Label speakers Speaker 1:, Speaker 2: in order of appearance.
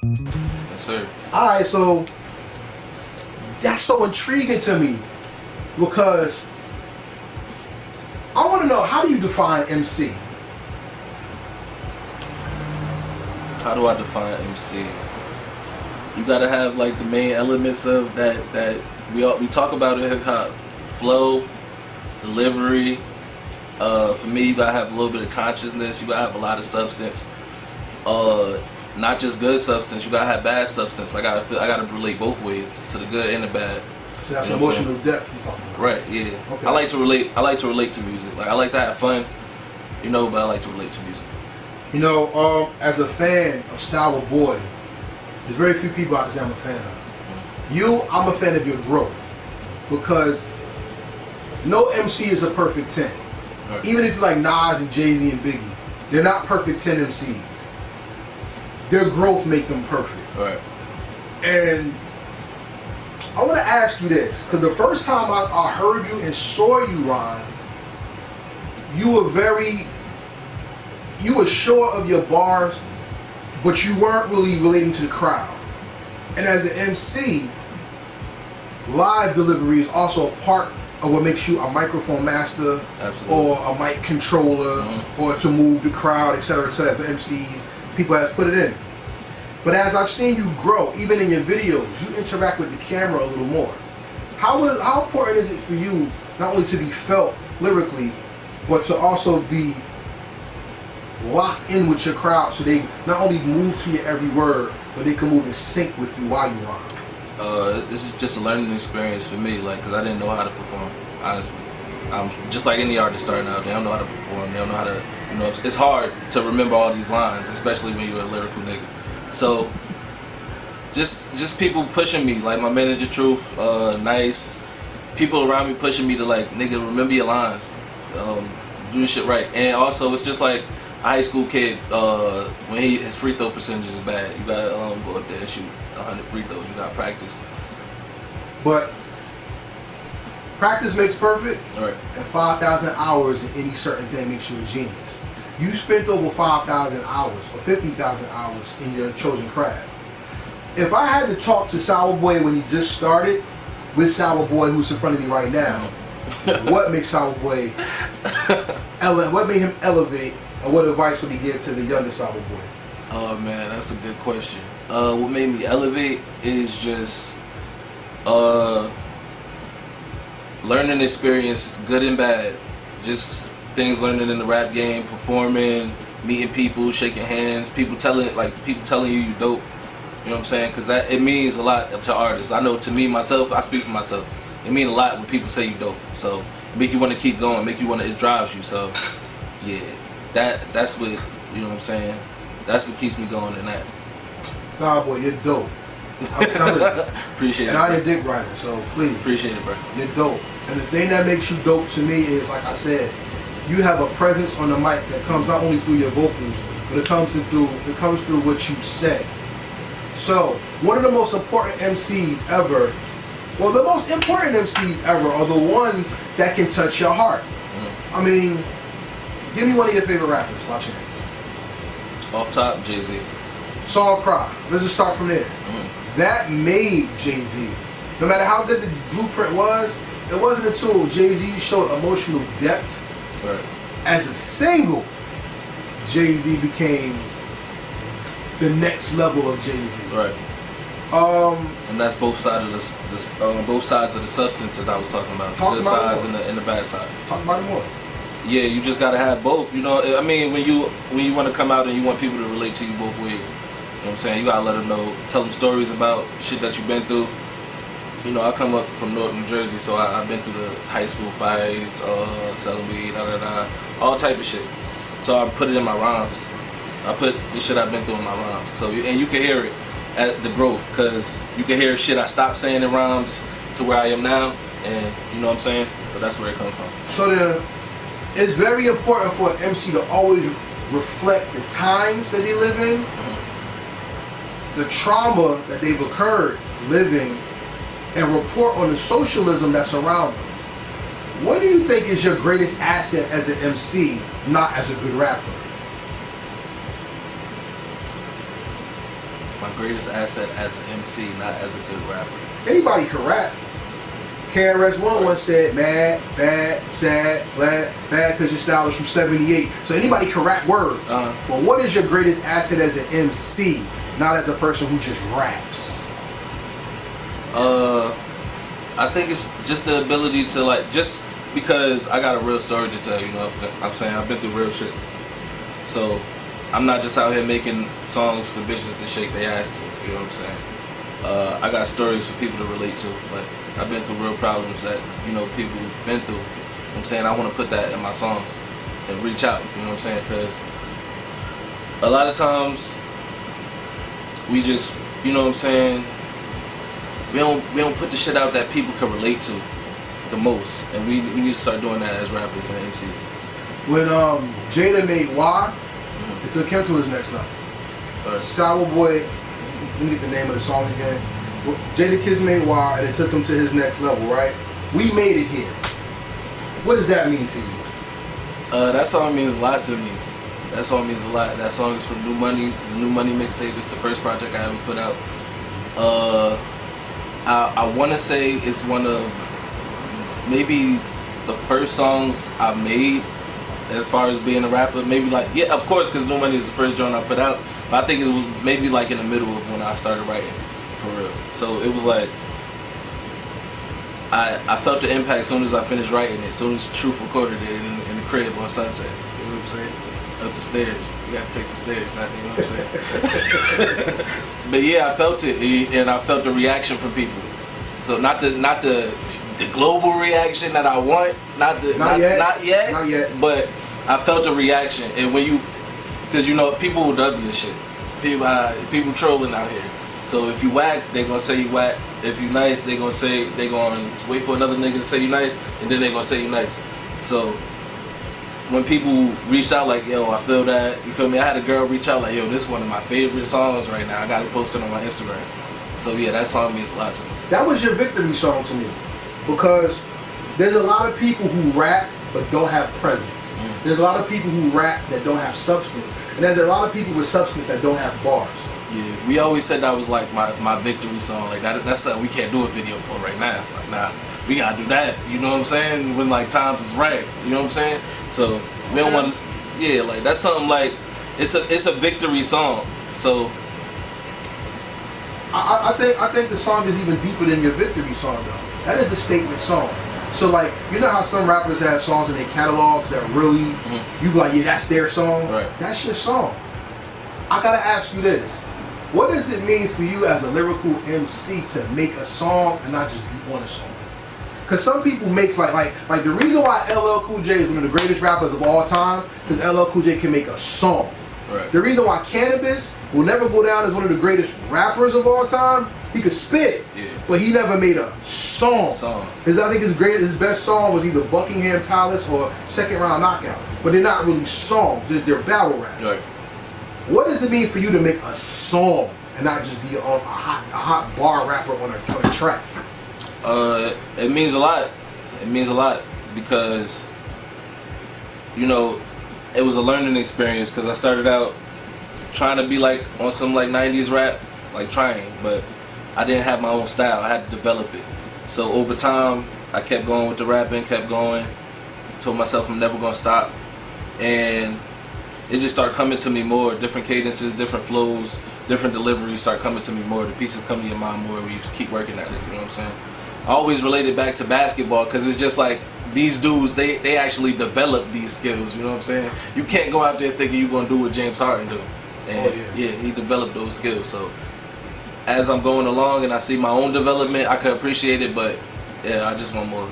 Speaker 1: Yes, sir.
Speaker 2: Alright, so that's so intriguing to me because I want to know, how do you define MC?
Speaker 1: How do I define MC? You gotta have like the main elements of that we talk about in hip hop: flow, delivery. For me, you gotta have a little bit of consciousness. You gotta have a lot of substance. Not just good substance. You gotta have bad substance. I gotta relate both ways, to the good and the bad.
Speaker 2: So that's
Speaker 1: You know what I'm
Speaker 2: emotional depth you're talking about.
Speaker 1: Right. Yeah.
Speaker 2: Okay.
Speaker 1: I like to relate to music. Like I like to have fun, but I like to relate to music.
Speaker 2: You know, as a fan of Sour Boy, there's very few people I can say I'm a fan of. You, I'm a fan of your growth, because no MC is a perfect 10.
Speaker 1: Right.
Speaker 2: Even if you like Nas and Jay-Z and Biggie, they're not perfect 10 MCs. Their growth make them perfect.
Speaker 1: Right.
Speaker 2: And I want to ask you this, because the first time I heard you and saw you, Ron, you were sure of your bars, but you weren't really relating to the crowd. And as an MC, live delivery is also a part of what makes you a microphone master.
Speaker 1: Absolutely.
Speaker 2: Or a mic controller, or to move the crowd, etc., etc. As the MCs, people have put it in. But as I've seen you grow, even in your videos, you interact with the camera a little more. How important is it for you not only to be felt lyrically, but to also be locked in with your crowd, so they not only move to your every word, but they can move in sync with you while you rhyme?
Speaker 1: This is just a learning experience for me, like, because I didn't know how to perform, honestly. I'm just like any artist starting out. They don't know how to perform. They don't know how to, it's hard to remember all these lines, especially when you're a lyrical nigga. So, just people pushing me, like my manager Truth, Nice, people around me pushing me to like, nigga, remember your lines, do this shit right. And also, it's just like a high school kid, when his free throw percentage is bad, you gotta go up there and shoot 100 free throws. You gotta practice.
Speaker 2: But practice makes perfect,
Speaker 1: Right.
Speaker 2: and 5,000 hours in any certain thing makes you a genius. You spent over 5,000 hours or 50,000 hours in your chosen craft. If I had to talk to Sour Boy when you just started, with Sour Boy who's in front of me right now, what makes Sour Boy, what made him elevate, and what advice would he give to the younger Sour Boy?
Speaker 1: Oh man, that's a good question. What made me elevate is just learning experience, good and bad. Just things learning in the rap game, performing, meeting people, shaking hands, people telling you dope. You know what I'm saying? Because it means a lot to artists. I know, to me, myself, I speak for myself. It means a lot when people say you dope. So make you want to keep going, it drives you. So yeah, that's what, you know what I'm saying? That's what keeps me going in that.
Speaker 2: Sour Boy, you're dope. I'm telling you.
Speaker 1: Appreciate it.
Speaker 2: And I'm a dick writer, so please.
Speaker 1: Appreciate it, bro.
Speaker 2: You're dope. And the thing that makes you dope to me is, like I said, you have a presence on the mic that comes not only through your vocals, but it comes through what you say. So, one of the most important MCs ever, well, the most important MCs ever are the ones that can touch your heart. I mean, give me one of your favorite rappers, by chance.
Speaker 1: Off top, Jay-Z.
Speaker 2: Song Cry. Let's just start from there. That made Jay-Z. No matter how good the blueprint was, it wasn't until Jay-Z showed emotional depth.
Speaker 1: Right.
Speaker 2: As a single, Jay-Z became the next level of Jay-Z.
Speaker 1: Right. And that's both sides of the substance that I was talking about. The good sides and the bad side.
Speaker 2: Talk about it more.
Speaker 1: Yeah, you just gotta have both. You know, I mean, when you want to come out and you want people to relate to you both ways, you know what I'm saying? You gotta let them know, tell them stories about shit that you've been through. You know, I come up from North New Jersey, so I've been through the high school fights, selling weed, all type of shit. So I put it in my rhymes. I put the shit I've been through in my rhymes. So, and you can hear it at the growth, because you can hear shit I stopped saying in rhymes to where I am now, and you know what I'm saying? So that's where it comes from.
Speaker 2: So it's very important for an MC to always reflect the times that they live in, the trauma that they've occurred living, and report on the socialism that's around them. What do you think is your greatest asset as an MC, not as a good rapper?
Speaker 1: My greatest asset as an MC, not as a good rapper.
Speaker 2: Anybody can rap. KRS-One once said, mad, bad, sad, glad, bad, because your style is from 78. So anybody can rap words. But what is your greatest asset as an MC, not as a person who just raps?
Speaker 1: I think it's just the ability to, like, just because I got a real story to tell, you know what I'm saying? I've been through real shit. So I'm not just out here making songs for bitches to shake their ass to, you know what I'm saying? I got stories for people to relate to. Like, I've been through real problems that, you know, people have been through. You know what I'm saying? I want to put that in my songs and reach out, you know what I'm saying? Because a lot of times we just, you know what I'm saying, we don't put the shit out that people can relate to the most, and we need to start doing that as rappers and MCs.
Speaker 2: When Jada made Y, it took him to his next level. Sour Boy, let me get the name of the song again. Jada Kiss made Y, and it took him to his next level, right? We made it here. What does that mean to you?
Speaker 1: That song means a lot to me. That song means a lot. That song is from New Money. The New Money mixtape. It's the first project I ever put out. I want to say it's one of maybe the first songs I made as far as being a rapper. Maybe like, yeah, of course, because New Money is the first joint I put out. But I think it was maybe like in the middle of when I started writing, for real. So it was like, I felt the impact as soon as I finished writing it. As soon as Truth recorded it in the crib on Sunset. You know what I'm saying? Up the stairs. You gotta take the stairs, man. You know what I'm saying? But yeah, I felt it, and I felt the reaction from people. So not the global reaction that I want, not yet, but I felt the reaction. And when you, because you know people will dub you and shit. People trolling out here. So if you whack, they gonna say you whack. If you nice, they gonna wait for another nigga to say you nice, and then they gonna say you nice. So when people reached out like, yo, I feel that, you feel me? I had a girl reach out like, yo, this is one of my favorite songs right now. I got it posted on my Instagram. So yeah, that song means a lot to me.
Speaker 2: That was your victory song to me, because there's a lot of people who rap but don't have presence. There's a lot of people who rap that don't have substance, and there's a lot of people with substance that don't have bars.
Speaker 1: Yeah, we always said that was like my victory song. Like that's something we can't do a video for right now. Like, nah, we gotta do that. You know what I'm saying? When like times is right. You know what I'm saying? So we don't want. Yeah, like that's something like it's a victory song. So
Speaker 2: I think the song is even deeper than your victory song though. That is a statement song. So like, you know how some rappers have songs in their catalogs that really you be like, yeah, that's their song.
Speaker 1: Right.
Speaker 2: That's your song. I gotta ask you this. What does it mean for you as a lyrical MC to make a song and not just be on a song? Because some people makes like the reason why LL Cool J is one of the greatest rappers of all time, because LL Cool J can make a song.
Speaker 1: Right.
Speaker 2: The reason why Cannabis will never go down as one of the greatest rappers of all time, he could spit, but he never made a song. Because I think his best song was either Buckingham Palace or Second Round Knockout. But they're not really songs, they're battle rap.
Speaker 1: Right.
Speaker 2: What does it mean for you to make a song and not just be a hot bar rapper on a track?
Speaker 1: It means a lot. It means a lot because, you know, it was a learning experience, because I started out trying to be like on some like 90s rap, like trying, but I didn't have my own style. I had to develop it. So over time, I kept going with the rapping, kept going. Told myself I'm never gonna stop, and it just started coming to me more. Different cadences, different flows, different deliveries start coming to me more. The pieces come to your mind more when you keep working at it. You know what I'm saying? I always related back to basketball, because it's just like these dudes, they actually develop these skills. You know what I'm saying? You can't go out there thinking you're gonna do what James Harden do. And yeah, he developed those skills. So as I'm going along and I see my own development, I can appreciate it, but yeah, I just want more.